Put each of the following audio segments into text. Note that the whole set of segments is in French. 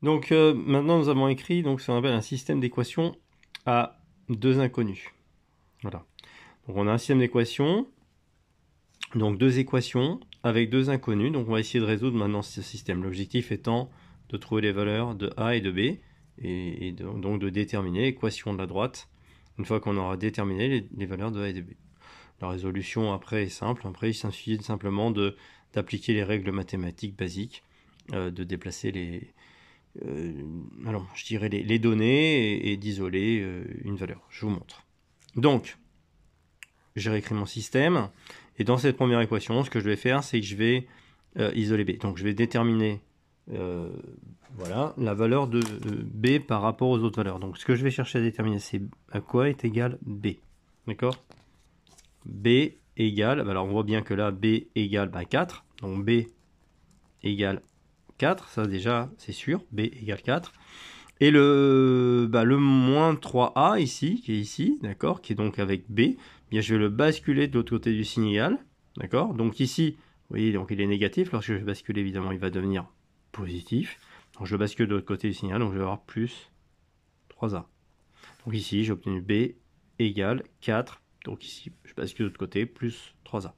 Donc maintenant nous avons écrit donc, ce qu'on appelle un système d'équations à deux inconnus. Voilà. Donc on a un système d'équations, donc deux équations avec deux inconnus. Donc on va essayer de résoudre maintenant ce système. L'objectif étant de trouver les valeurs de A et de B et donc de déterminer l'équation de la droite une fois qu'on aura déterminé les valeurs de A et de B. La résolution après est simple. Après il suffit simplement d'appliquer les règles mathématiques basiques, de déplacer je dirais les données et d'isoler une valeur. Je vous montre. Donc, j'ai réécrit mon système. Et dans cette première équation, ce que je vais faire, c'est que je vais isoler B. Donc, je vais déterminer voilà, la valeur de B par rapport aux autres valeurs. Donc, ce que je vais chercher à déterminer, c'est à quoi est égal B. D'accord? B égale, alors on voit bien que là, B égale 4. Donc, B égale 4, ça déjà c'est sûr, B égale 4. Et le moins 3A ici, qui est ici, d'accord, qui est donc avec B, eh bien je vais le basculer de l'autre côté du signe égal, d'accord. Donc ici, vous voyez, donc il est négatif, lorsque je vais basculer, évidemment, il va devenir positif. Donc je bascule de l'autre côté du signe égal, donc je vais avoir plus 3A. Donc ici, j'ai obtenu B égale 4, donc ici, je bascule de l'autre côté, plus 3A.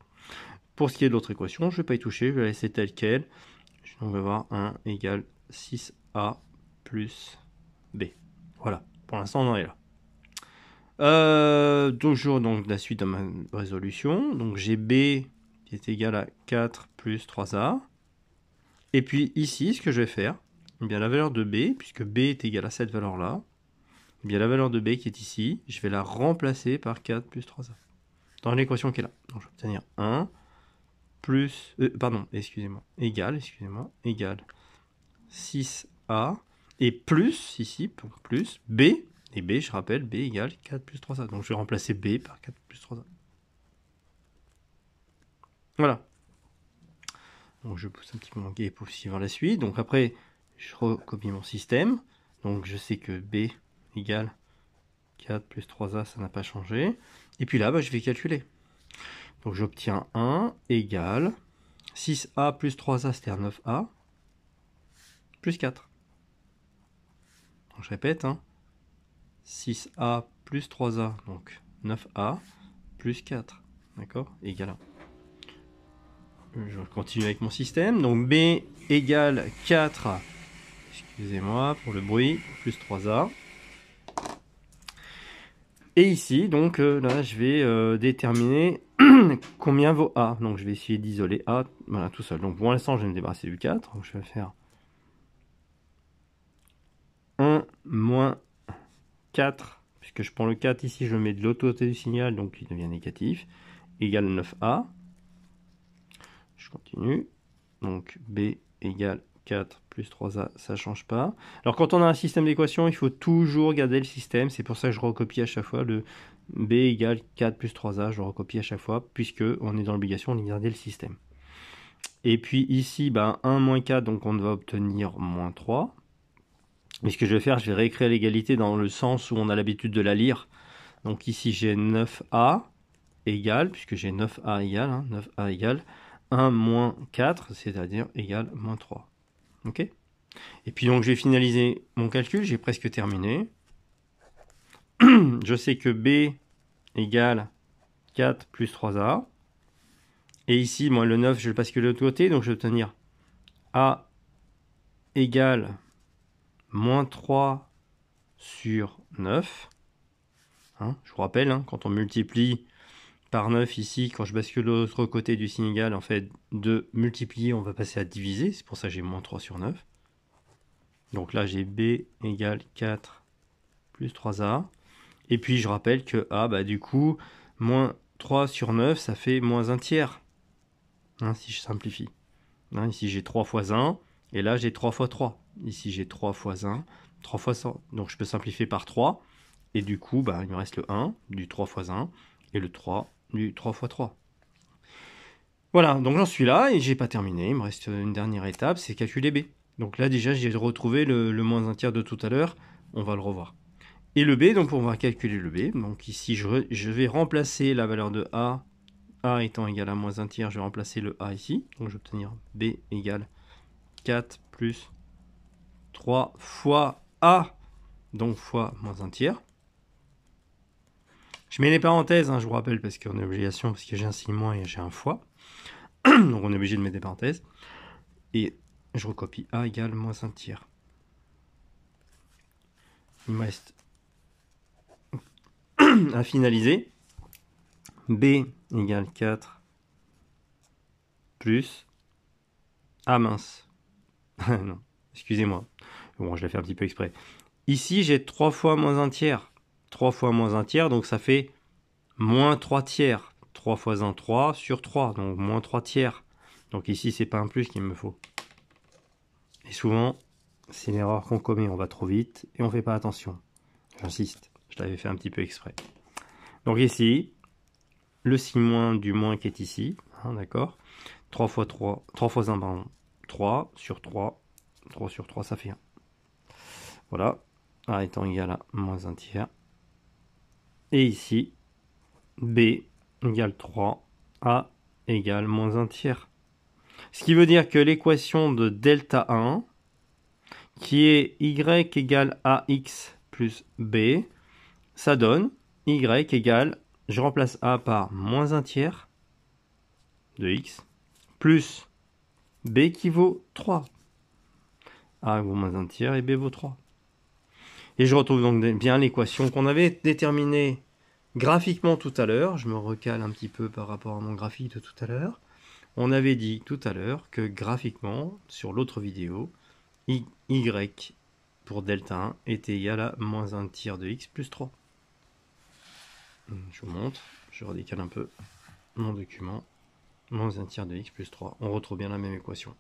Pour ce qui est de l'autre équation, je ne vais pas y toucher, je vais la laisser telle qu'elle. On va avoir 1 égale 6A plus B. Voilà, pour l'instant on en est là. Toujours donc la suite de ma résolution. Donc j'ai B qui est égal à 4 plus 3A. Et puis ici, ce que je vais faire, eh bien la valeur de B, puisque B est égal à cette valeur-là, eh bien la valeur de B qui est ici, je vais la remplacer par 4 plus 3A. Dans l'équation qui est là. Donc je vais obtenir 1 plus... égal 6A, et plus, ici, pour plus, B, et B, je rappelle, B égale 4 plus 3A. Donc je vais remplacer B par 4 plus 3A. Voilà. Donc je pousse un petit peu mon guet pour suivre la suite. Donc après, je recopie mon système. Donc je sais que B égale 4 plus 3A, ça n'a pas changé. Et puis là, je vais calculer. Donc j'obtiens 1 égale 6A plus 3A, c'est-à-dire 9A, plus 4. Donc je répète, 6A plus 3A, donc 9A, plus 4, d'accord, égal 1. Je continue avec mon système, donc B égale 4, excusez-moi pour le bruit, plus 3A. Et ici, donc là, je vais déterminer combien vaut A. Donc je vais essayer d'isoler A, voilà, tout seul. Donc pour l'instant, je vais me débarrasser du 4, donc je vais faire 1 moins 4, puisque je prends le 4 ici, je le mets de l'autre côté du signal, donc il devient négatif, égale 9A. Je continue. Donc B égale 4 plus 3A, ça ne change pas. Alors quand on a un système d'équations, il faut toujours garder le système. C'est pour ça que je recopie à chaque fois le B égale 4 plus 3A. Je le recopie à chaque fois, puisque on est dans l'obligation de garder le système. Et puis ici, 1 moins 4, donc on va obtenir moins 3. Mais ce que je vais faire, je vais réécrire l'égalité dans le sens où on a l'habitude de la lire. Donc ici, j'ai 9A égale, puisque j'ai 9A égale, 9A égale 1 moins 4, c'est-à-dire égale moins 3. Ok? Et puis donc je vais finaliser mon calcul, j'ai presque terminé. Je sais que B égale 4 plus 3A. Et ici, moi le 9, je le passe que de l'autre côté, donc je vais obtenir A égale moins 3 sur 9. Je vous rappelle, quand on multiplie par 9 ici, quand je bascule de l'autre côté du signe égal, en fait, de multiplier, on va passer à diviser. C'est pour ça que j'ai moins 3 sur 9. Donc là, j'ai B égale 4 plus 3A. Et puis, je rappelle que A, du coup, moins 3 sur 9, ça fait moins 1 tiers. Si je simplifie. Ici, j'ai 3 fois 1. Et là, j'ai 3 fois 3. Ici, j'ai 3 fois 1. 3 fois 100. Donc, je peux simplifier par 3. Et du coup, il me reste le 1 du 3 fois 1 et le 3 du 3 fois 3. Voilà, donc j'en suis là et j'ai pas terminé. Il me reste une dernière étape, c'est calculer B. Donc là, déjà, j'ai retrouvé le moins 1 tiers de tout à l'heure. On va le revoir. Et le B, donc on va calculer le B. Donc ici, je vais remplacer la valeur de A. A étant égal à moins 1 tiers, je vais remplacer le A ici. Donc je vais obtenir B égale 4 plus 3 fois A, donc fois moins 1 tiers. Je mets les parenthèses, je vous rappelle, parce qu'on est obligation, parce que j'ai un signe moins et j'ai un fois. Donc on est obligé de mettre des parenthèses. Et je recopie A égale moins 1 tiers. Il me reste à finaliser. B égale 4 plus... Ah mince. Non, excusez-moi. Bon, je l'ai fait un petit peu exprès. Ici, j'ai 3 fois moins 1 tiers. 3 fois moins 1 tiers, donc ça fait moins 3 tiers. 3 fois 1, 3 sur 3, donc moins 3 tiers. Donc ici, c'est pas un plus qu'il me faut. Et souvent, c'est l'erreur qu'on commet. On va trop vite et on fait pas attention. J'insiste, je l'avais fait un petit peu exprès. Donc ici, le signe moins du moins qui est ici, d'accord. 3 fois 3, 3 fois 1, pardon. 3 sur 3, 3 sur 3, ça fait 1. Voilà, A étant égal à moins 1 tiers. Et ici, B égale 3, A égale moins 1 tiers. Ce qui veut dire que l'équation de delta 1, qui est y égale ax plus b, ça donne y égale, je remplace a par moins 1 tiers de x, plus b qui vaut 3. A vaut moins 1 tiers et b vaut 3. Et je retrouve donc bien l'équation qu'on avait déterminée graphiquement tout à l'heure. Je me recale un petit peu par rapport à mon graphique de tout à l'heure. On avait dit tout à l'heure que graphiquement, sur l'autre vidéo, y pour delta 1 était égal à moins 1 tiers de x plus 3. Je vous montre, je redécale un peu mon document. Moins 1 tiers de x plus 3. On retrouve bien la même équation.